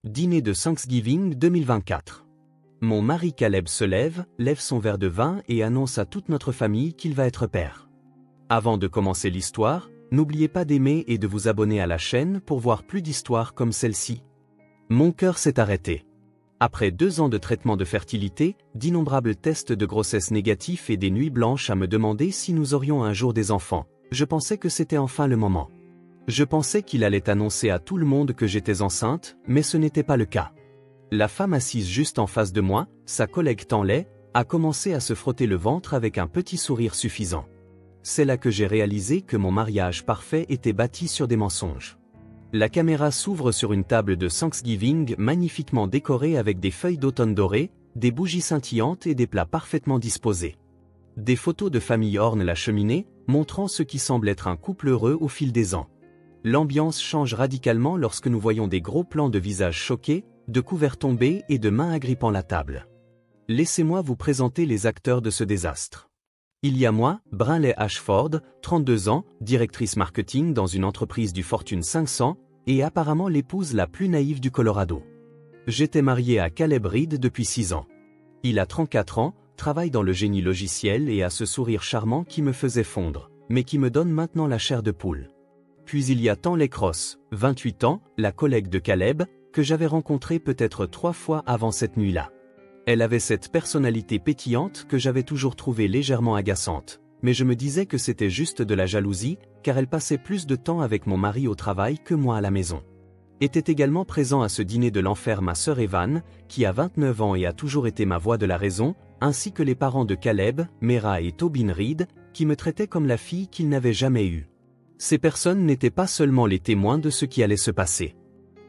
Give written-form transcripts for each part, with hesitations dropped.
Dîner de Thanksgiving 2024. Mon mari Caleb se lève son verre de vin et annonce à toute notre famille qu'il va être père. Avant de commencer l'histoire, n'oubliez pas d'aimer et de vous abonner à la chaîne pour voir plus d'histoires comme celle-ci. Mon cœur s'est arrêté. Après 2 ans de traitement de fertilité, d'innombrables tests de grossesse négatifs et des nuits blanches à me demander si nous aurions un jour des enfants, je pensais que c'était enfin le moment. Je pensais qu'il allait annoncer à tout le monde que j'étais enceinte, mais ce n'était pas le cas. La femme assise juste en face de moi, sa collègue Tanley, a commencé à se frotter le ventre avec un petit sourire suffisant. C'est là que j'ai réalisé que mon mariage parfait était bâti sur des mensonges. La caméra s'ouvre sur une table de Thanksgiving magnifiquement décorée avec des feuilles d'automne dorées, des bougies scintillantes et des plats parfaitement disposés. Des photos de famille ornent la cheminée, montrant ce qui semble être un couple heureux au fil des ans. L'ambiance change radicalement lorsque nous voyons des gros plans de visages choqués, de couverts tombés et de mains agrippant la table. Laissez-moi vous présenter les acteurs de ce désastre. Il y a moi, Brinley Ashford, 32 ans, directrice marketing dans une entreprise du Fortune 500, et apparemment l'épouse la plus naïve du Colorado. J'étais marié à Caleb Reed depuis 6 ans. Il a 34 ans, travaille dans le génie logiciel et a ce sourire charmant qui me faisait fondre, mais qui me donne maintenant la chair de poule. Puis il y a Tanley Cross, 28 ans, la collègue de Caleb, que j'avais rencontrée peut-être 3 fois avant cette nuit-là. Elle avait cette personnalité pétillante que j'avais toujours trouvée légèrement agaçante, mais je me disais que c'était juste de la jalousie, car elle passait plus de temps avec mon mari au travail que moi à la maison. Était également présent à ce dîner de l'enfer ma sœur Evan, qui a 29 ans et a toujours été ma voix de la raison, ainsi que les parents de Caleb, Mera et Tobin Reed, qui me traitaient comme la fille qu'ils n'avaient jamais eue. Ces personnes n'étaient pas seulement les témoins de ce qui allait se passer.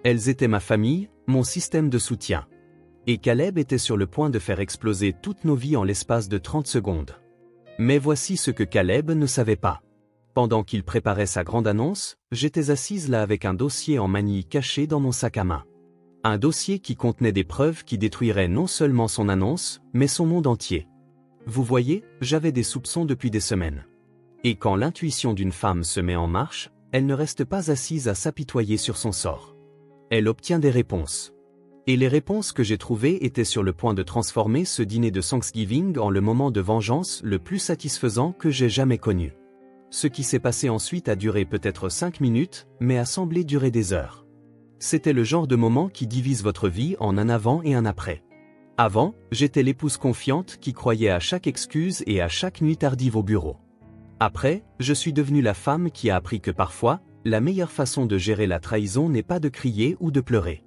Elles étaient ma famille, mon système de soutien. Et Caleb était sur le point de faire exploser toutes nos vies en l'espace de 30 secondes. Mais voici ce que Caleb ne savait pas. Pendant qu'il préparait sa grande annonce, j'étais assise là avec un dossier en manille caché dans mon sac à main. Un dossier qui contenait des preuves qui détruiraient non seulement son annonce, mais son monde entier. Vous voyez, j'avais des soupçons depuis des semaines. Et quand l'intuition d'une femme se met en marche, elle ne reste pas assise à s'apitoyer sur son sort. Elle obtient des réponses. Et les réponses que j'ai trouvées étaient sur le point de transformer ce dîner de Thanksgiving en le moment de vengeance le plus satisfaisant que j'ai jamais connu. Ce qui s'est passé ensuite a duré peut-être 5 minutes, mais a semblé durer des heures. C'était le genre de moment qui divise votre vie en un avant et un après. Avant, j'étais l'épouse confiante qui croyait à chaque excuse et à chaque nuit tardive au bureau. Après, je suis devenue la femme qui a appris que parfois, la meilleure façon de gérer la trahison n'est pas de crier ou de pleurer.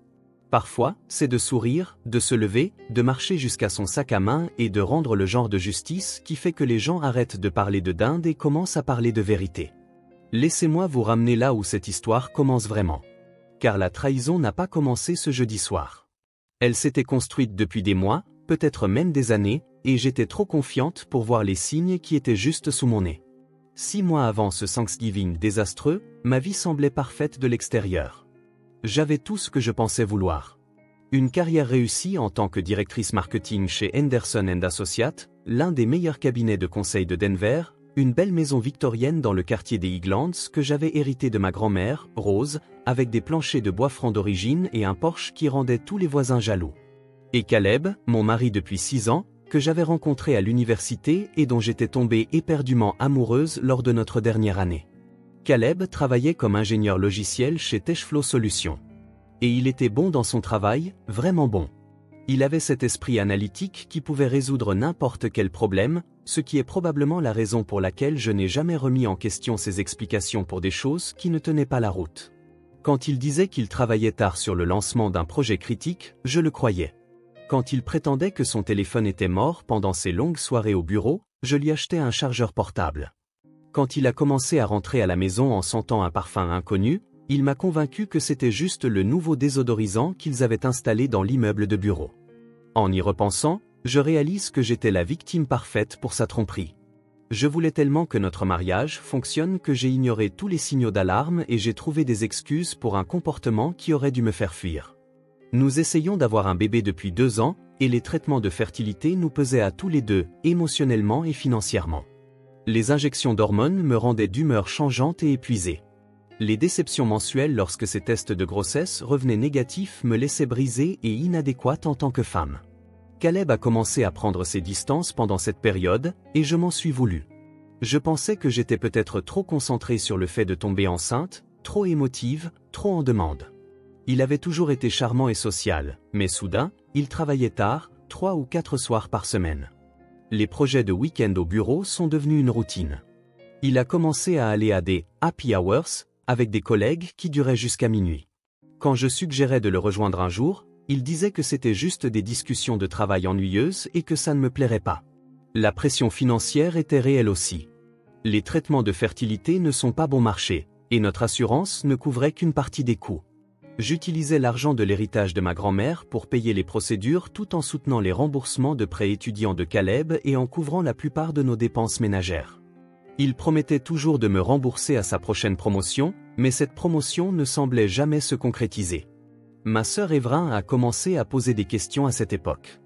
Parfois, c'est de sourire, de se lever, de marcher jusqu'à son sac à main et de rendre le genre de justice qui fait que les gens arrêtent de parler de dinde et commencent à parler de vérité. Laissez-moi vous ramener là où cette histoire commence vraiment. Car la trahison n'a pas commencé ce jeudi soir. Elle s'était construite depuis des mois, peut-être même des années, et j'étais trop confiante pour voir les signes qui étaient juste sous mon nez. 6 mois avant ce Thanksgiving désastreux, ma vie semblait parfaite de l'extérieur. J'avais tout ce que je pensais vouloir. Une carrière réussie en tant que directrice marketing chez Henderson & Associates, l'un des meilleurs cabinets de conseil de Denver, une belle maison victorienne dans le quartier des Highlands que j'avais hérité de ma grand-mère, Rose, avec des planchers de bois franc d'origine et un Porsche qui rendait tous les voisins jaloux. Et Caleb, mon mari depuis 6 ans, que j'avais rencontré à l'université et dont j'étais tombée éperdument amoureuse lors de notre dernière année. Caleb travaillait comme ingénieur logiciel chez Techflow Solutions. Et il était bon dans son travail, vraiment bon. Il avait cet esprit analytique qui pouvait résoudre n'importe quel problème, ce qui est probablement la raison pour laquelle je n'ai jamais remis en question ses explications pour des choses qui ne tenaient pas la route. Quand il disait qu'il travaillait tard sur le lancement d'un projet critique, je le croyais. Quand il prétendait que son téléphone était mort pendant ses longues soirées au bureau, je lui achetais un chargeur portable. Quand il a commencé à rentrer à la maison en sentant un parfum inconnu, il m'a convaincu que c'était juste le nouveau désodorisant qu'ils avaient installé dans l'immeuble de bureau. En y repensant, je réalise que j'étais la victime parfaite pour sa tromperie. Je voulais tellement que notre mariage fonctionne que j'ai ignoré tous les signaux d'alarme et j'ai trouvé des excuses pour un comportement qui aurait dû me faire fuir. Nous essayons d'avoir un bébé depuis 2 ans, et les traitements de fertilité nous pesaient à tous les deux, émotionnellement et financièrement. Les injections d'hormones me rendaient d'humeur changeante et épuisée. Les déceptions mensuelles lorsque ces tests de grossesse revenaient négatifs me laissaient brisée et inadéquate en tant que femme. Caleb a commencé à prendre ses distances pendant cette période, et je m'en suis voulu. Je pensais que j'étais peut-être trop concentrée sur le fait de tomber enceinte, trop émotive, trop en demande. Il avait toujours été charmant et social, mais soudain, il travaillait tard, 3 ou 4 soirs par semaine. Les projets de week-end au bureau sont devenus une routine. Il a commencé à aller à des « happy hours » avec des collègues qui duraient jusqu'à minuit. Quand je suggérais de le rejoindre un jour, il disait que c'était juste des discussions de travail ennuyeuses et que ça ne me plairait pas. La pression financière était réelle aussi. Les traitements de fertilité ne sont pas bon marché, et notre assurance ne couvrait qu'une partie des coûts. J'utilisais l'argent de l'héritage de ma grand-mère pour payer les procédures tout en soutenant les remboursements de prêts étudiants de Caleb et en couvrant la plupart de nos dépenses ménagères. Il promettait toujours de me rembourser à sa prochaine promotion, mais cette promotion ne semblait jamais se concrétiser. Ma sœur Évrin a commencé à poser des questions à cette époque.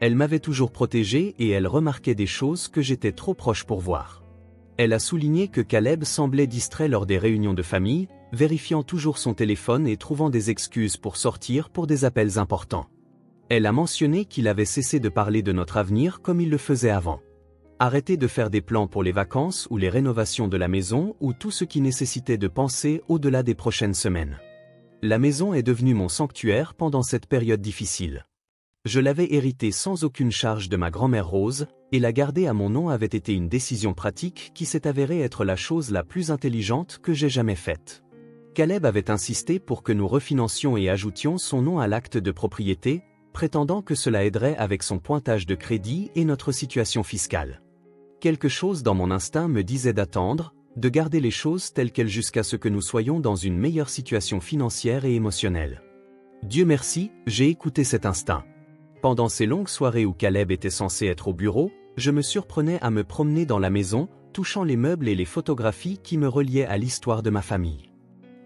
Elle m'avait toujours protégé et elle remarquait des choses que j'étais trop proche pour voir. Elle a souligné que Caleb semblait distrait lors des réunions de famille, vérifiant toujours son téléphone et trouvant des excuses pour sortir pour des appels importants. Elle a mentionné qu'il avait cessé de parler de notre avenir comme il le faisait avant. Arrêter de faire des plans pour les vacances ou les rénovations de la maison ou tout ce qui nécessitait de penser au-delà des prochaines semaines. La maison est devenue mon sanctuaire pendant cette période difficile. Je l'avais héritée sans aucune charge de ma grand-mère Rose, et la garder à mon nom avait été une décision pratique qui s'est avérée être la chose la plus intelligente que j'ai jamais faite. Caleb avait insisté pour que nous refinancions et ajoutions son nom à l'acte de propriété, prétendant que cela aiderait avec son pointage de crédit et notre situation fiscale. Quelque chose dans mon instinct me disait d'attendre, de garder les choses telles quelles jusqu'à ce que nous soyons dans une meilleure situation financière et émotionnelle. Dieu merci, j'ai écouté cet instinct. Pendant ces longues soirées où Caleb était censé être au bureau, je me surprenais à me promener dans la maison, touchant les meubles et les photographies qui me reliaient à l'histoire de ma famille.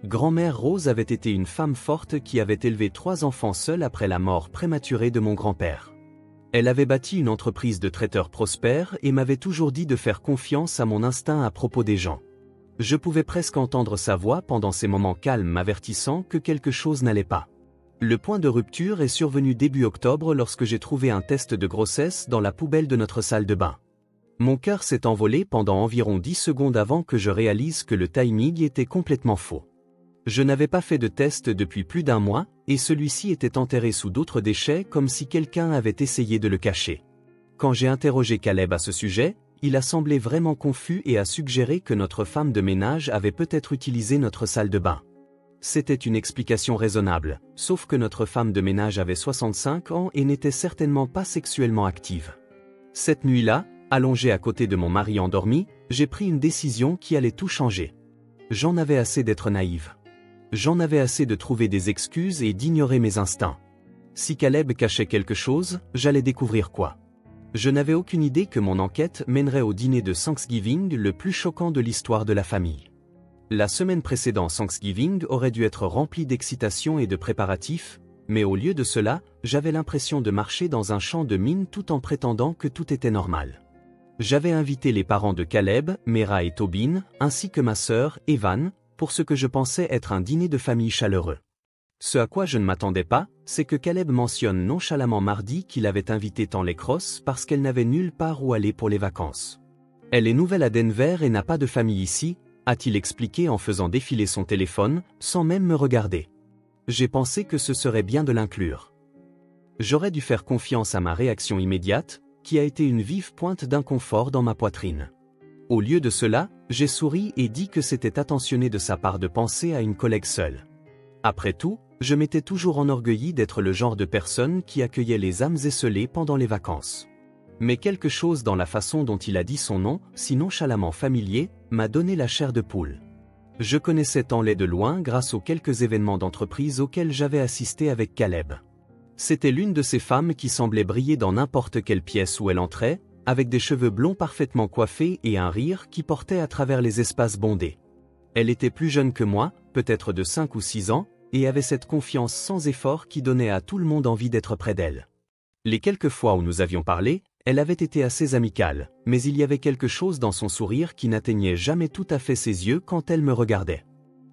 Grand-mère Rose avait été une femme forte qui avait élevé 3 enfants seule après la mort prématurée de mon grand-père. Elle avait bâti une entreprise de traiteur prospère et m'avait toujours dit de faire confiance à mon instinct à propos des gens. Je pouvais presque entendre sa voix pendant ces moments calmes m'avertissant que quelque chose n'allait pas. Le point de rupture est survenu début octobre lorsque j'ai trouvé un test de grossesse dans la poubelle de notre salle de bain. Mon cœur s'est envolé pendant environ 10 secondes avant que je réalise que le timing était complètement faux. Je n'avais pas fait de test depuis plus d'1 mois, et celui-ci était enterré sous d'autres déchets comme si quelqu'un avait essayé de le cacher. Quand j'ai interrogé Caleb à ce sujet, il a semblé vraiment confus et a suggéré que notre femme de ménage avait peut-être utilisé notre salle de bain. C'était une explication raisonnable, sauf que notre femme de ménage avait 65 ans et n'était certainement pas sexuellement active. Cette nuit-là, allongé à côté de mon mari endormi, j'ai pris une décision qui allait tout changer. J'en avais assez d'être naïve. J'en avais assez de trouver des excuses et d'ignorer mes instincts. Si Caleb cachait quelque chose, j'allais découvrir quoi. Je n'avais aucune idée que mon enquête mènerait au dîner de Thanksgiving le plus choquant de l'histoire de la famille. La semaine précédant Thanksgiving aurait dû être remplie d'excitation et de préparatifs, mais au lieu de cela, j'avais l'impression de marcher dans un champ de mines tout en prétendant que tout était normal. J'avais invité les parents de Caleb, Mera et Tobin, ainsi que ma sœur, Evan, pour ce que je pensais être un dîner de famille chaleureux. Ce à quoi je ne m'attendais pas, c'est que Caleb mentionne nonchalamment mardi qu'il avait invité Tanley Cross parce qu'elle n'avait nulle part où aller pour les vacances. Elle est nouvelle à Denver et n'a pas de famille ici, a-t-il expliqué en faisant défiler son téléphone, sans même me regarder. J'ai pensé que ce serait bien de l'inclure. J'aurais dû faire confiance à ma réaction immédiate, qui a été une vive pointe d'inconfort dans ma poitrine. Au lieu de cela, j'ai souri et dit que c'était attentionné de sa part de penser à une collègue seule. Après tout, je m'étais toujours enorgueilli d'être le genre de personne qui accueillait les âmes esseulées pendant les vacances. Mais quelque chose dans la façon dont il a dit son nom, si nonchalamment familier, m'a donné la chair de poule. Je connaissais Tanley de loin grâce aux quelques événements d'entreprise auxquels j'avais assisté avec Caleb. C'était l'une de ces femmes qui semblait briller dans n'importe quelle pièce où elle entrait, avec des cheveux blonds parfaitement coiffés et un rire qui portait à travers les espaces bondés. Elle était plus jeune que moi, peut-être de 5 ou 6 ans, et avait cette confiance sans effort qui donnait à tout le monde envie d'être près d'elle. Les quelques fois où nous avions parlé, elle avait été assez amicale, mais il y avait quelque chose dans son sourire qui n'atteignait jamais tout à fait ses yeux quand elle me regardait.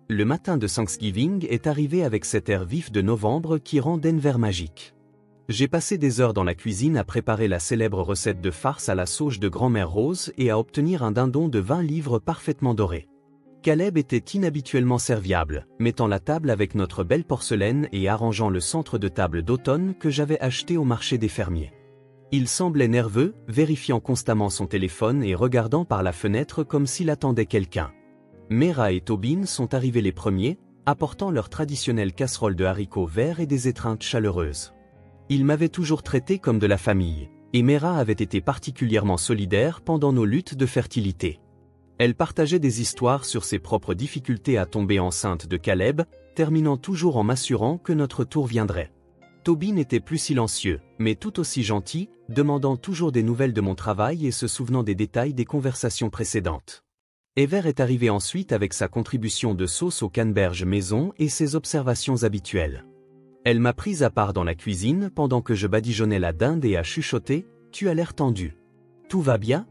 Le matin de Thanksgiving est arrivé avec cet air vif de novembre qui rend Denver magique. J'ai passé des heures dans la cuisine à préparer la célèbre recette de farce à la sauge de grand-mère Rose et à obtenir un dindon de 20 livres parfaitement doré. Caleb était inhabituellement serviable, mettant la table avec notre belle porcelaine et arrangeant le centre de table d'automne que j'avais acheté au marché des fermiers. Il semblait nerveux, vérifiant constamment son téléphone et regardant par la fenêtre comme s'il attendait quelqu'un. Mera et Tobin sont arrivés les premiers, apportant leur traditionnelle casserole de haricots verts et des étreintes chaleureuses. Ils m'avaient toujours traité comme de la famille, et Mera avait été particulièrement solidaire pendant nos luttes de fertilité. Elle partageait des histoires sur ses propres difficultés à tomber enceinte de Caleb, terminant toujours en m'assurant que notre tour viendrait. Tobin était plus silencieux, mais tout aussi gentil, demandant toujours des nouvelles de mon travail et se souvenant des détails des conversations précédentes. Ever est arrivé ensuite avec sa contribution de sauce au canneberge maison et ses observations habituelles. Elle m'a prise à part dans la cuisine pendant que je badigeonnais la dinde et a chuchoté « Tu as l'air tendu. Tout va bien ?»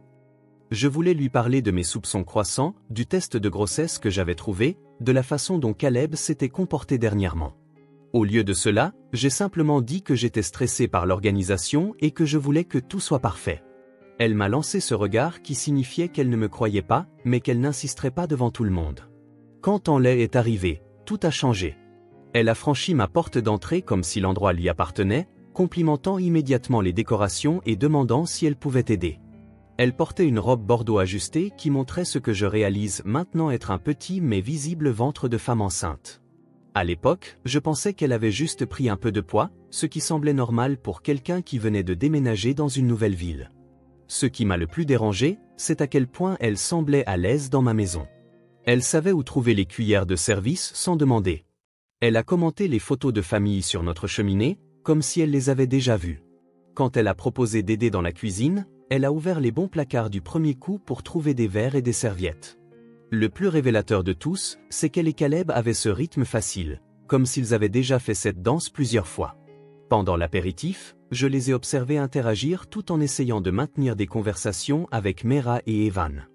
Je voulais lui parler de mes soupçons croissants, du test de grossesse que j'avais trouvé, de la façon dont Caleb s'était comporté dernièrement. Au lieu de cela, j'ai simplement dit que j'étais stressé par l'organisation et que je voulais que tout soit parfait. Elle m'a lancé ce regard qui signifiait qu'elle ne me croyait pas, mais qu'elle n'insisterait pas devant tout le monde. Quand Tanley est arrivé, tout a changé. Elle a franchi ma porte d'entrée comme si l'endroit lui appartenait, complimentant immédiatement les décorations et demandant si elle pouvait aider. Elle portait une robe bordeaux ajustée qui montrait ce que je réalise maintenant être un petit mais visible ventre de femme enceinte. À l'époque, je pensais qu'elle avait juste pris un peu de poids, ce qui semblait normal pour quelqu'un qui venait de déménager dans une nouvelle ville. Ce qui m'a le plus dérangé, c'est à quel point elle semblait à l'aise dans ma maison. Elle savait où trouver les cuillères de service sans demander. Elle a commenté les photos de famille sur notre cheminée, comme si elle les avait déjà vues. Quand elle a proposé d'aider dans la cuisine, elle a ouvert les bons placards du premier coup pour trouver des verres et des serviettes. Le plus révélateur de tous, c'est qu'elle et Caleb avaient ce rythme facile, comme s'ils avaient déjà fait cette danse plusieurs fois. Pendant l'apéritif, je les ai observés interagir tout en essayant de maintenir des conversations avec Mera et Evan.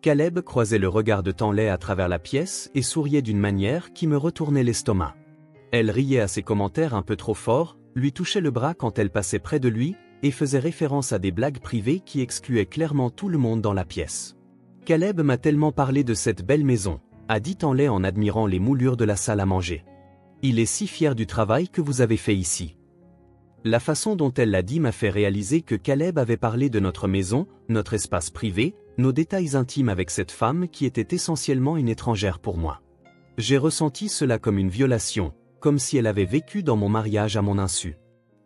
Caleb croisait le regard de Tanley à travers la pièce et souriait d'une manière qui me retournait l'estomac. Elle riait à ses commentaires un peu trop forts, lui touchait le bras quand elle passait près de lui, et faisait référence à des blagues privées qui excluaient clairement tout le monde dans la pièce. Caleb m'a tellement parlé de cette belle maison, a dit Tanley en admirant les moulures de la salle à manger. Il est si fier du travail que vous avez fait ici. La façon dont elle l'a dit m'a fait réaliser que Caleb avait parlé de notre maison, notre espace privé, nos détails intimes avec cette femme qui était essentiellement une étrangère pour moi. J'ai ressenti cela comme une violation, comme si elle avait vécu dans mon mariage à mon insu.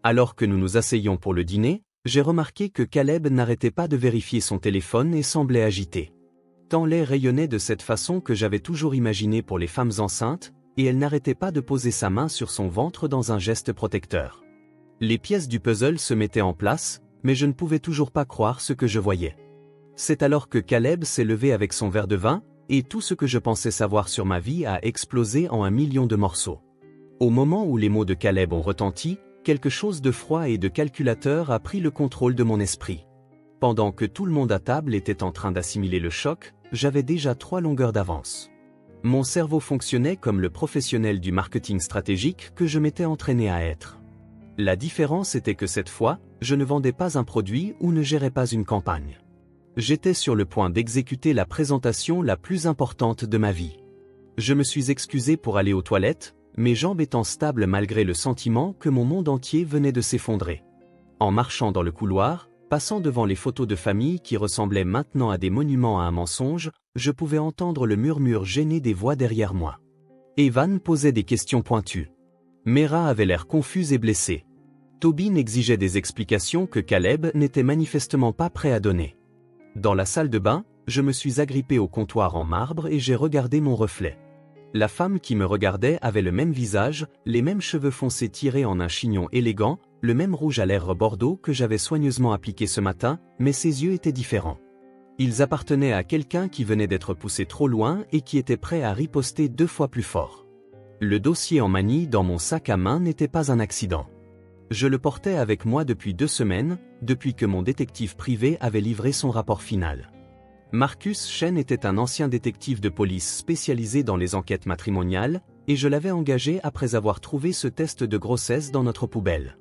Alors que nous nous asseyions pour le dîner, j'ai remarqué que Caleb n'arrêtait pas de vérifier son téléphone et semblait agité. Tanley rayonnait de cette façon que j'avais toujours imaginé pour les femmes enceintes, et elle n'arrêtait pas de poser sa main sur son ventre dans un geste protecteur. Les pièces du puzzle se mettaient en place, mais je ne pouvais toujours pas croire ce que je voyais. C'est alors que Caleb s'est levé avec son verre de vin, et tout ce que je pensais savoir sur ma vie a explosé en 1 million de morceaux. Au moment où les mots de Caleb ont retenti, quelque chose de froid et de calculateur a pris le contrôle de mon esprit. Pendant que tout le monde à table était en train d'assimiler le choc, j'avais déjà 3 longueurs d'avance. Mon cerveau fonctionnait comme le professionnel du marketing stratégique que je m'étais entraîné à être. La différence était que cette fois, je ne vendais pas un produit ou ne gérais pas une campagne. J'étais sur le point d'exécuter la présentation la plus importante de ma vie. Je me suis excusé pour aller aux toilettes, mes jambes étant stables malgré le sentiment que mon monde entier venait de s'effondrer. En marchant dans le couloir, passant devant les photos de famille qui ressemblaient maintenant à des monuments à un mensonge, je pouvais entendre le murmure gêné des voix derrière moi. Evan posait des questions pointues. Mera avait l'air confuse et blessée. Tobin exigeait des explications que Caleb n'était manifestement pas prêt à donner. Dans la salle de bain, je me suis agrippé au comptoir en marbre et j'ai regardé mon reflet. La femme qui me regardait avait le même visage, les mêmes cheveux foncés tirés en un chignon élégant, le même rouge à lèvres bordeaux que j'avais soigneusement appliqué ce matin, mais ses yeux étaient différents. Ils appartenaient à quelqu'un qui venait d'être poussé trop loin et qui était prêt à riposter 2 fois plus fort. Le dossier en manille dans mon sac à main n'était pas un accident. Je le portais avec moi depuis 2 semaines, depuis que mon détective privé avait livré son rapport final. Marcus Chen était un ancien détective de police spécialisé dans les enquêtes matrimoniales, et je l'avais engagé après avoir trouvé ce test de grossesse dans notre poubelle.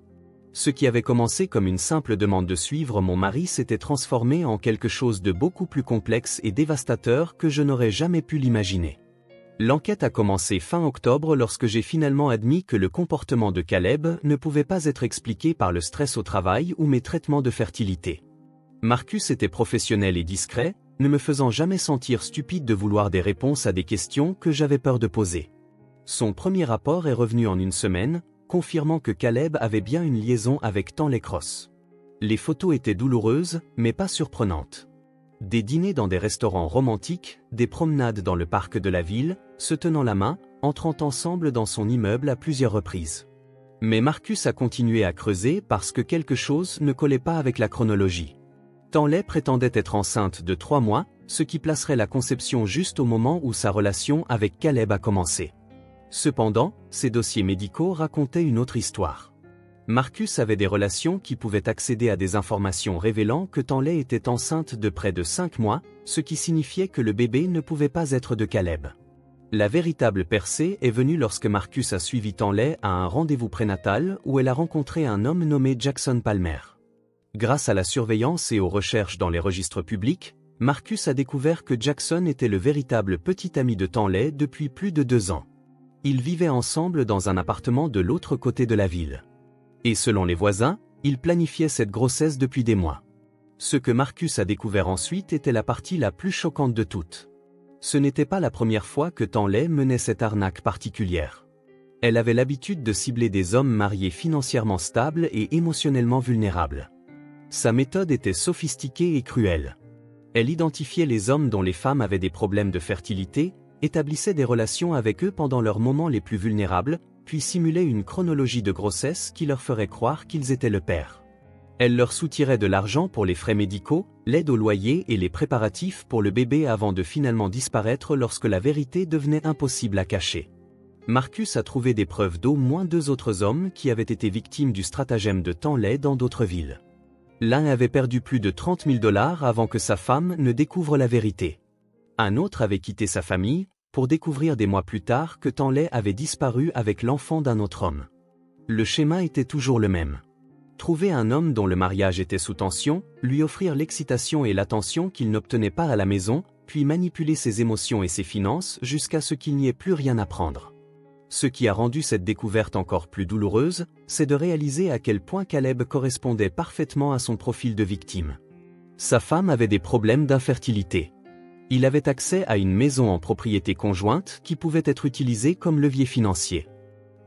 Ce qui avait commencé comme une simple demande de suivre mon mari s'était transformé en quelque chose de beaucoup plus complexe et dévastateur que je n'aurais jamais pu l'imaginer. L'enquête a commencé fin octobre lorsque j'ai finalement admis que le comportement de Caleb ne pouvait pas être expliqué par le stress au travail ou mes traitements de fertilité. Marcus était professionnel et discret, ne me faisant jamais sentir stupide de vouloir des réponses à des questions que j'avais peur de poser. Son premier rapport est revenu en une semaine, confirmant que Caleb avait bien une liaison avec Tanley Cross. Les photos étaient douloureuses, mais pas surprenantes. Des dîners dans des restaurants romantiques, des promenades dans le parc de la ville, se tenant la main, entrant ensemble dans son immeuble à plusieurs reprises. Mais Marcus a continué à creuser parce que quelque chose ne collait pas avec la chronologie. Tanley prétendait être enceinte de 3 mois, ce qui placerait la conception juste au moment où sa relation avec Caleb a commencé. Cependant, ses dossiers médicaux racontaient une autre histoire. Marcus avait des relations qui pouvaient accéder à des informations révélant que Tanley était enceinte de près de 5 mois, ce qui signifiait que le bébé ne pouvait pas être de Caleb. La véritable percée est venue lorsque Marcus a suivi Tanley à un rendez-vous prénatal où elle a rencontré un homme nommé Jackson Palmer. Grâce à la surveillance et aux recherches dans les registres publics, Marcus a découvert que Jackson était le véritable petit ami de Tanley depuis plus de 2 ans. Ils vivaient ensemble dans un appartement de l'autre côté de la ville. Et selon les voisins, ils planifiaient cette grossesse depuis des mois. Ce que Marcus a découvert ensuite était la partie la plus choquante de toutes. Ce n'était pas la première fois que Tanley menait cette arnaque particulière. Elle avait l'habitude de cibler des hommes mariés financièrement stables et émotionnellement vulnérables. Sa méthode était sophistiquée et cruelle. Elle identifiait les hommes dont les femmes avaient des problèmes de fertilité, établissait des relations avec eux pendant leurs moments les plus vulnérables, puis simulait une chronologie de grossesse qui leur ferait croire qu'ils étaient le père. Elle leur soutirait de l'argent pour les frais médicaux, l'aide au loyer et les préparatifs pour le bébé avant de finalement disparaître lorsque la vérité devenait impossible à cacher. Marcus a trouvé des preuves d'au moins 2 autres hommes qui avaient été victimes du stratagème de Tanley dans d'autres villes. L'un avait perdu plus de 30 000 $ avant que sa femme ne découvre la vérité. Un autre avait quitté sa famille, pour découvrir des mois plus tard que Tanley avait disparu avec l'enfant d'un autre homme. Le schéma était toujours le même. Trouver un homme dont le mariage était sous tension, lui offrir l'excitation et l'attention qu'il n'obtenait pas à la maison, puis manipuler ses émotions et ses finances jusqu'à ce qu'il n'y ait plus rien à prendre. Ce qui a rendu cette découverte encore plus douloureuse, c'est de réaliser à quel point Caleb correspondait parfaitement à son profil de victime. Sa femme avait des problèmes d'infertilité. Il avait accès à une maison en propriété conjointe qui pouvait être utilisée comme levier financier.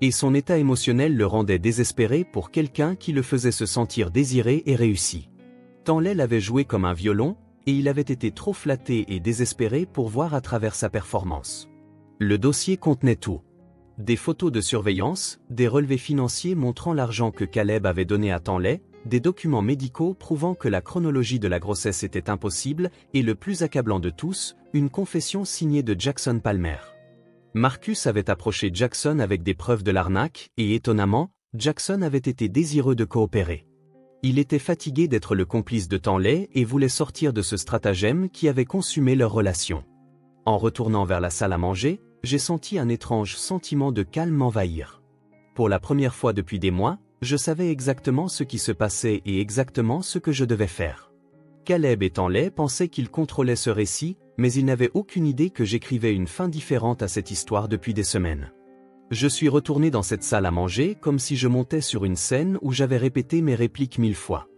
Et son état émotionnel le rendait désespéré pour quelqu'un qui le faisait se sentir désiré et réussi. Tanley l'avait joué comme un violon, et il avait été trop flatté et désespéré pour voir à travers sa performance. Le dossier contenait tout. Des photos de surveillance, des relevés financiers montrant l'argent que Caleb avait donné à Tanley, des documents médicaux prouvant que la chronologie de la grossesse était impossible, et le plus accablant de tous, une confession signée de Jackson Palmer. Marcus avait approché Jackson avec des preuves de l'arnaque, et étonnamment, Jackson avait été désireux de coopérer. Il était fatigué d'être le complice de Tanley et voulait sortir de ce stratagème qui avait consumé leur relation. En retournant vers la salle à manger, j'ai senti un étrange sentiment de calme m'envahir. Pour la première fois depuis des mois, je savais exactement ce qui se passait et exactement ce que je devais faire. Caleb et Tanley pensaient qu'ils contrôlaient ce récit, mais ils n'avaient aucune idée que j'écrivais une fin différente à cette histoire depuis des semaines. Je suis retourné dans cette salle à manger comme si je montais sur une scène où j'avais répété mes répliques 1000 fois.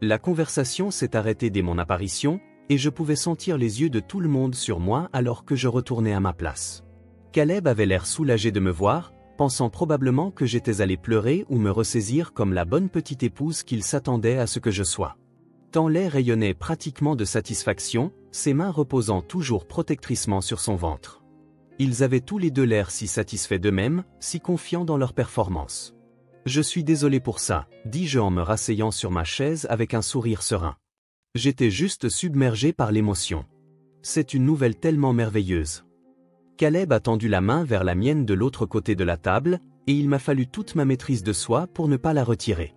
La conversation s'est arrêtée dès mon apparition, et je pouvais sentir les yeux de tout le monde sur moi alors que je retournais à ma place. Caleb avait l'air soulagé de me voir, pensant probablement que j'étais allé pleurer ou me ressaisir comme la bonne petite épouse qu'il s'attendait à ce que je sois. Tanley rayonnait pratiquement de satisfaction, ses mains reposant toujours protectriquement sur son ventre. Ils avaient tous les deux l'air si satisfaits d'eux-mêmes, si confiants dans leur performance. « Je suis désolé pour ça », dis-je en me rasseyant sur ma chaise avec un sourire serein. J'étais juste submergé par l'émotion. C'est une nouvelle tellement merveilleuse. Caleb a tendu la main vers la mienne de l'autre côté de la table, et il m'a fallu toute ma maîtrise de soi pour ne pas la retirer.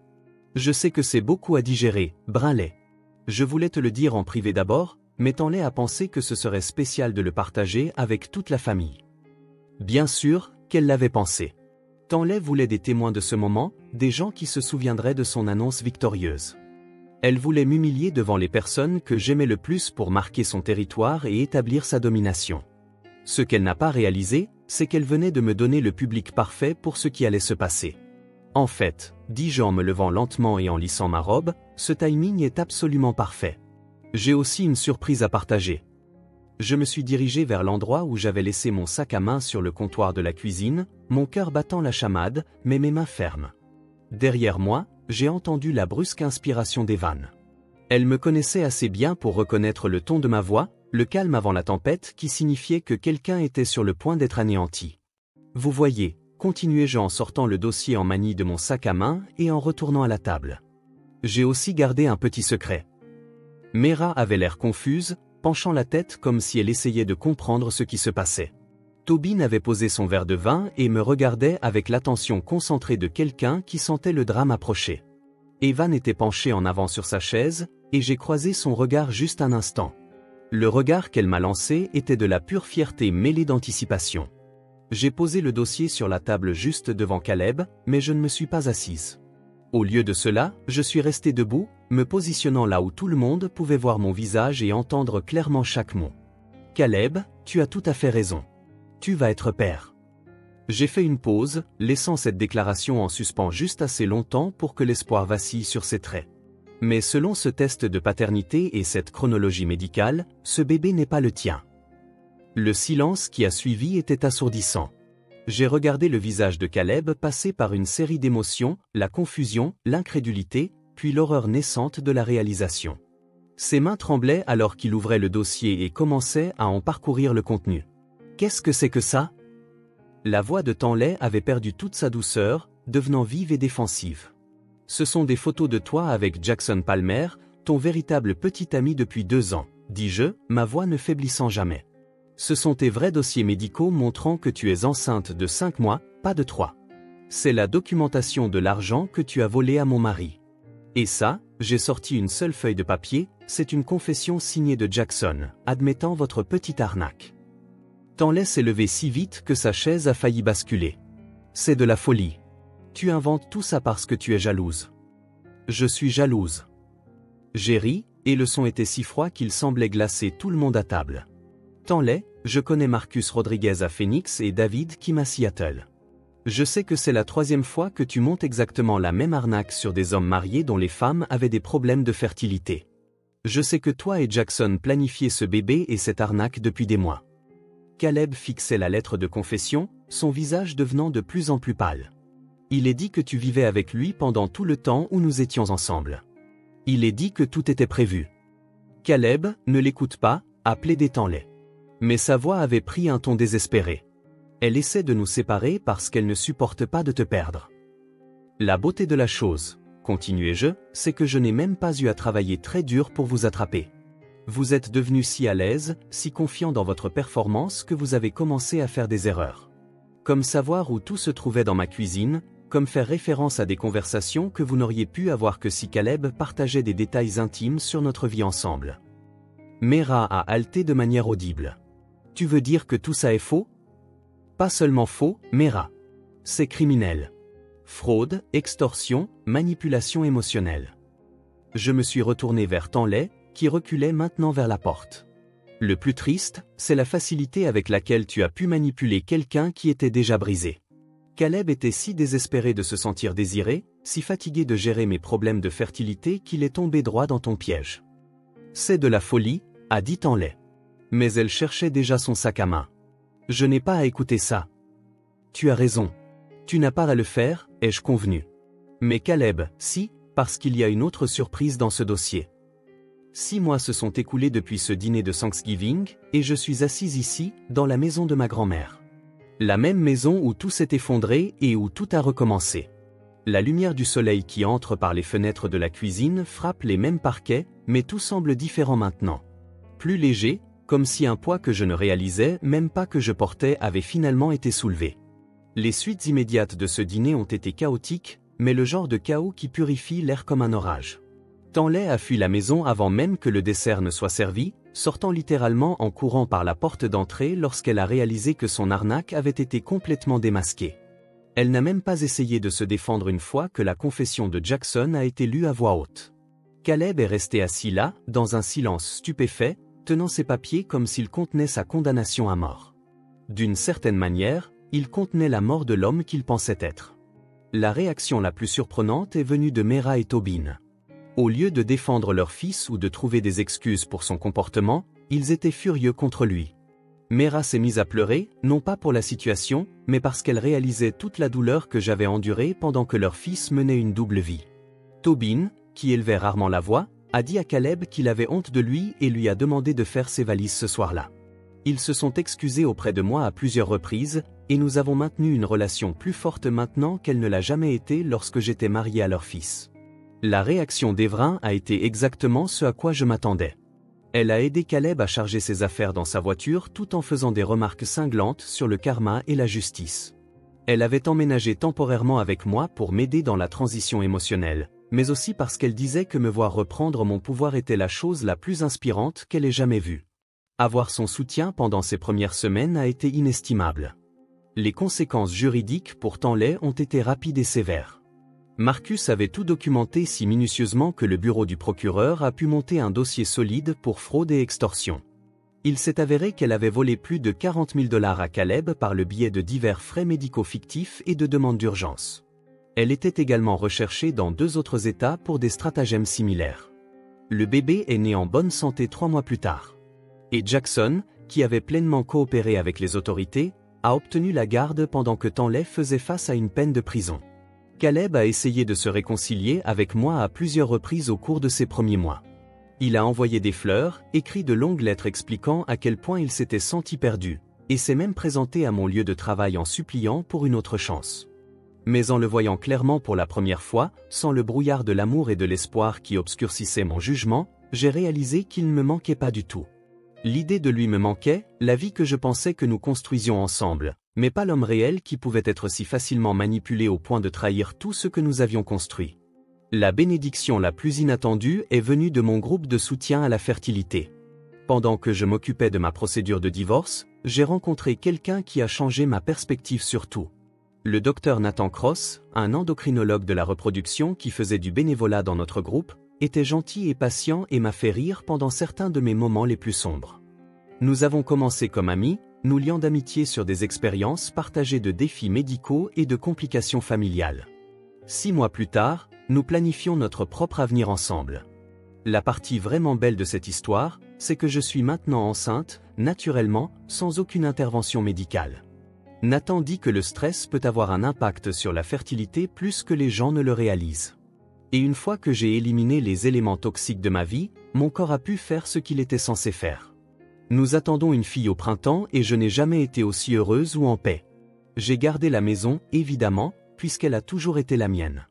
Je sais que c'est beaucoup à digérer, Brinley. Je voulais te le dire en privé d'abord, mais Tanlay a pensé que ce serait spécial de le partager avec toute la famille. Bien sûr, qu'elle l'avait pensé. Tanlay voulait des témoins de ce moment, des gens qui se souviendraient de son annonce victorieuse. Elle voulait m'humilier devant les personnes que j'aimais le plus pour marquer son territoire et établir sa domination. Ce qu'elle n'a pas réalisé, c'est qu'elle venait de me donner le public parfait pour ce qui allait se passer. En fait, dis-je en me levant lentement et en lissant ma robe, ce timing est absolument parfait. J'ai aussi une surprise à partager. Je me suis dirigé vers l'endroit où j'avais laissé mon sac à main sur le comptoir de la cuisine, mon cœur battant la chamade, mais mes mains fermes. Derrière moi, j'ai entendu la brusque inspiration d'Evan. Elle me connaissait assez bien pour reconnaître le ton de ma voix, le calme avant la tempête qui signifiait que quelqu'un était sur le point d'être anéanti. Vous voyez, continuai-je en sortant le dossier en manie de mon sac à main et en retournant à la table. J'ai aussi gardé un petit secret. Mera avait l'air confuse, penchant la tête comme si elle essayait de comprendre ce qui se passait. Tobin avait posé son verre de vin et me regardait avec l'attention concentrée de quelqu'un qui sentait le drame approcher. Evan était penché en avant sur sa chaise, et j'ai croisé son regard juste un instant. Le regard qu'elle m'a lancé était de la pure fierté mêlée d'anticipation. J'ai posé le dossier sur la table juste devant Caleb, mais je ne me suis pas assise. Au lieu de cela, je suis resté debout, me positionnant là où tout le monde pouvait voir mon visage et entendre clairement chaque mot. Caleb, tu as tout à fait raison. Tu vas être père. J'ai fait une pause, laissant cette déclaration en suspens juste assez longtemps pour que l'espoir vacille sur ses traits. Mais selon ce test de paternité et cette chronologie médicale, ce bébé n'est pas le tien. Le silence qui a suivi était assourdissant. J'ai regardé le visage de Caleb passer par une série d'émotions, la confusion, l'incrédulité, puis l'horreur naissante de la réalisation. Ses mains tremblaient alors qu'il ouvrait le dossier et commençait à en parcourir le contenu. Qu'est-ce que c'est que ça ? La voix de Tanlay avait perdu toute sa douceur, devenant vive et défensive. Ce sont des photos de toi avec Jackson Palmer, ton véritable petit ami depuis 2 ans, dis-je, ma voix ne faiblissant jamais. Ce sont tes vrais dossiers médicaux montrant que tu es enceinte de 5 mois, pas de 3. C'est la documentation de l'argent que tu as volé à mon mari. Et ça, j'ai sorti une seule feuille de papier, c'est une confession signée de Jackson, admettant votre petite arnaque. Tanlay s'est levé si vite que sa chaise a failli basculer. C'est de la folie. Tu inventes tout ça parce que tu es jalouse. Je suis jalouse. J'ai ri, et le son était si froid qu'il semblait glacer tout le monde à table. Tanlay, je connais Marcus Rodriguez à Phoenix et David Kim à Seattle. Je sais que c'est la 3e fois que tu montes exactement la même arnaque sur des hommes mariés dont les femmes avaient des problèmes de fertilité. Je sais que toi et Jackson planifiez ce bébé et cette arnaque depuis des mois. Caleb fixait la lettre de confession, son visage devenant de plus en plus pâle. Il est dit que tu vivais avec lui pendant tout le temps où nous étions ensemble. Il est dit que tout était prévu. Caleb, ne l'écoute pas, a plaidé Tanlay. Mais sa voix avait pris un ton désespéré. Elle essaie de nous séparer parce qu'elle ne supporte pas de te perdre. La beauté de la chose, continuai-je, c'est que je n'ai même pas eu à travailler très dur pour vous attraper. Vous êtes devenu si à l'aise, si confiant dans votre performance que vous avez commencé à faire des erreurs. Comme savoir où tout se trouvait dans ma cuisine, comme faire référence à des conversations que vous n'auriez pu avoir que si Caleb partageait des détails intimes sur notre vie ensemble. Mera a haleté de manière audible. Tu veux dire que tout ça est faux ? Pas seulement faux, Mera. C'est criminel. Fraude, extorsion, manipulation émotionnelle. Je me suis retourné vers Tanlay, qui reculait maintenant vers la porte. Le plus triste, c'est la facilité avec laquelle tu as pu manipuler quelqu'un qui était déjà brisé. Caleb était si désespéré de se sentir désiré, si fatigué de gérer mes problèmes de fertilité qu'il est tombé droit dans ton piège. C'est de la folie, a dit Tanlay. Mais elle cherchait déjà son sac à main. Je n'ai pas à écouter ça. Tu as raison. Tu n'as pas à le faire, ai-je convenu. Mais Caleb, si, parce qu'il y a une autre surprise dans ce dossier. 6 mois se sont écoulés depuis ce dîner de Thanksgiving, et je suis assise ici, dans la maison de ma grand-mère. La même maison où tout s'est effondré et où tout a recommencé. La lumière du soleil qui entre par les fenêtres de la cuisine frappe les mêmes parquets, mais tout semble différent maintenant. Plus léger, comme si un poids que je ne réalisais même pas que je portais avait finalement été soulevé. Les suites immédiates de ce dîner ont été chaotiques, mais le genre de chaos qui purifie l'air comme un orage. Tanlay a fui la maison avant même que le dessert ne soit servi, sortant littéralement en courant par la porte d'entrée lorsqu'elle a réalisé que son arnaque avait été complètement démasquée. Elle n'a même pas essayé de se défendre une fois que la confession de Jackson a été lue à voix haute. Caleb est resté assis là, dans un silence stupéfait, tenant ses papiers comme s'ils contenaient sa condamnation à mort. D'une certaine manière, il contenait la mort de l'homme qu'il pensait être. La réaction la plus surprenante est venue de Mera et Tobin. Au lieu de défendre leur fils ou de trouver des excuses pour son comportement, ils étaient furieux contre lui. Mera s'est mise à pleurer, non pas pour la situation, mais parce qu'elle réalisait toute la douleur que j'avais endurée pendant que leur fils menait une double vie. Tobin, qui élevait rarement la voix, a dit à Caleb qu'il avait honte de lui et lui a demandé de faire ses valises ce soir-là. Ils se sont excusés auprès de moi à plusieurs reprises, et nous avons maintenu une relation plus forte maintenant qu'elle ne l'a jamais été lorsque j'étais marié à leur fils. La réaction d'Evelyn a été exactement ce à quoi je m'attendais. Elle a aidé Caleb à charger ses affaires dans sa voiture tout en faisant des remarques cinglantes sur le karma et la justice. Elle avait emménagé temporairement avec moi pour m'aider dans la transition émotionnelle, mais aussi parce qu'elle disait que me voir reprendre mon pouvoir était la chose la plus inspirante qu'elle ait jamais vue. Avoir son soutien pendant ces premières semaines a été inestimable. Les conséquences juridiques pour Tanley ont été rapides et sévères. Marcus avait tout documenté si minutieusement que le bureau du procureur a pu monter un dossier solide pour fraude et extorsion. Il s'est avéré qu'elle avait volé plus de 40 000 $ à Caleb par le biais de divers frais médicaux fictifs et de demandes d'urgence. Elle était également recherchée dans 2 autres États pour des stratagèmes similaires. Le bébé est né en bonne santé 3 mois plus tard. Et Jackson, qui avait pleinement coopéré avec les autorités, a obtenu la garde pendant que Tanley faisait face à une peine de prison. Caleb a essayé de se réconcilier avec moi à plusieurs reprises au cours de ces premiers mois. Il a envoyé des fleurs, écrit de longues lettres expliquant à quel point il s'était senti perdu, et s'est même présenté à mon lieu de travail en suppliant pour une autre chance. Mais en le voyant clairement pour la première fois, sans le brouillard de l'amour et de l'espoir qui obscurcissait mon jugement, j'ai réalisé qu'il ne me manquait pas du tout. L'idée de lui me manquait, la vie que je pensais que nous construisions ensemble, mais pas l'homme réel qui pouvait être si facilement manipulé au point de trahir tout ce que nous avions construit. La bénédiction la plus inattendue est venue de mon groupe de soutien à la fertilité. Pendant que je m'occupais de ma procédure de divorce, j'ai rencontré quelqu'un qui a changé ma perspective sur tout. Le docteur Nathan Cross, un endocrinologue de la reproduction qui faisait du bénévolat dans notre groupe, était gentil et patient et m'a fait rire pendant certains de mes moments les plus sombres. Nous avons commencé comme amis, nous liant d'amitié sur des expériences partagées de défis médicaux et de complications familiales. 6 mois plus tard, nous planifions notre propre avenir ensemble. La partie vraiment belle de cette histoire, c'est que je suis maintenant enceinte, naturellement, sans aucune intervention médicale. Nathan dit que le stress peut avoir un impact sur la fertilité plus que les gens ne le réalisent. Et une fois que j'ai éliminé les éléments toxiques de ma vie, mon corps a pu faire ce qu'il était censé faire. Nous attendons une fille au printemps et je n'ai jamais été aussi heureuse ou en paix. J'ai gardé la maison, évidemment, puisqu'elle a toujours été la mienne.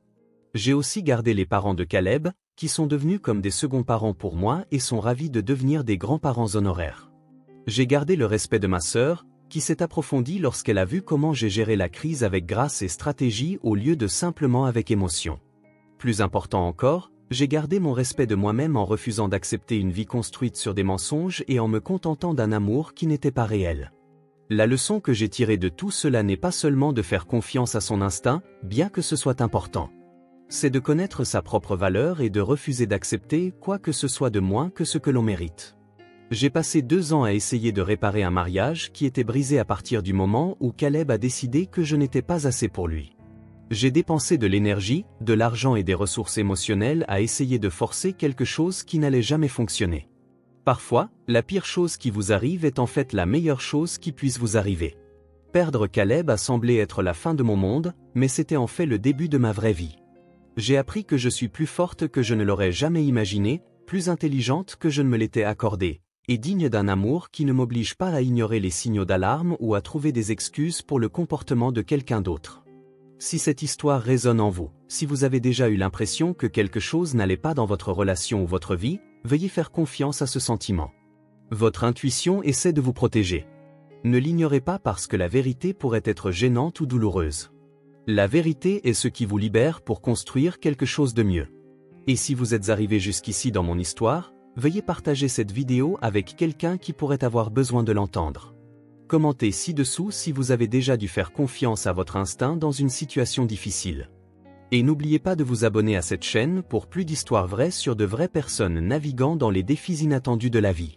J'ai aussi gardé les parents de Caleb, qui sont devenus comme des seconds parents pour moi et sont ravis de devenir des grands-parents honoraires. J'ai gardé le respect de ma sœur, qui s'est approfondie lorsqu'elle a vu comment j'ai géré la crise avec grâce et stratégie au lieu de simplement avec émotion. Plus important encore, j'ai gardé mon respect de moi-même en refusant d'accepter une vie construite sur des mensonges et en me contentant d'un amour qui n'était pas réel. La leçon que j'ai tirée de tout cela n'est pas seulement de faire confiance à son instinct, bien que ce soit important. C'est de connaître sa propre valeur et de refuser d'accepter quoi que ce soit de moins que ce que l'on mérite. J'ai passé 2 ans à essayer de réparer un mariage qui était brisé à partir du moment où Caleb a décidé que je n'étais pas assez pour lui. J'ai dépensé de l'énergie, de l'argent et des ressources émotionnelles à essayer de forcer quelque chose qui n'allait jamais fonctionner. Parfois, la pire chose qui vous arrive est en fait la meilleure chose qui puisse vous arriver. Perdre Caleb a semblé être la fin de mon monde, mais c'était en fait le début de ma vraie vie. J'ai appris que je suis plus forte que je ne l'aurais jamais imaginé, plus intelligente que je ne me l'étais accordé, et digne d'un amour qui ne m'oblige pas à ignorer les signaux d'alarme ou à trouver des excuses pour le comportement de quelqu'un d'autre. Si cette histoire résonne en vous, si vous avez déjà eu l'impression que quelque chose n'allait pas dans votre relation ou votre vie, veuillez faire confiance à ce sentiment. Votre intuition essaie de vous protéger. Ne l'ignorez pas parce que la vérité pourrait être gênante ou douloureuse. La vérité est ce qui vous libère pour construire quelque chose de mieux. Et si vous êtes arrivé jusqu'ici dans mon histoire, veuillez partager cette vidéo avec quelqu'un qui pourrait avoir besoin de l'entendre. Commentez ci-dessous si vous avez déjà dû faire confiance à votre instinct dans une situation difficile. Et n'oubliez pas de vous abonner à cette chaîne pour plus d'histoires vraies sur de vraies personnes naviguant dans les défis inattendus de la vie.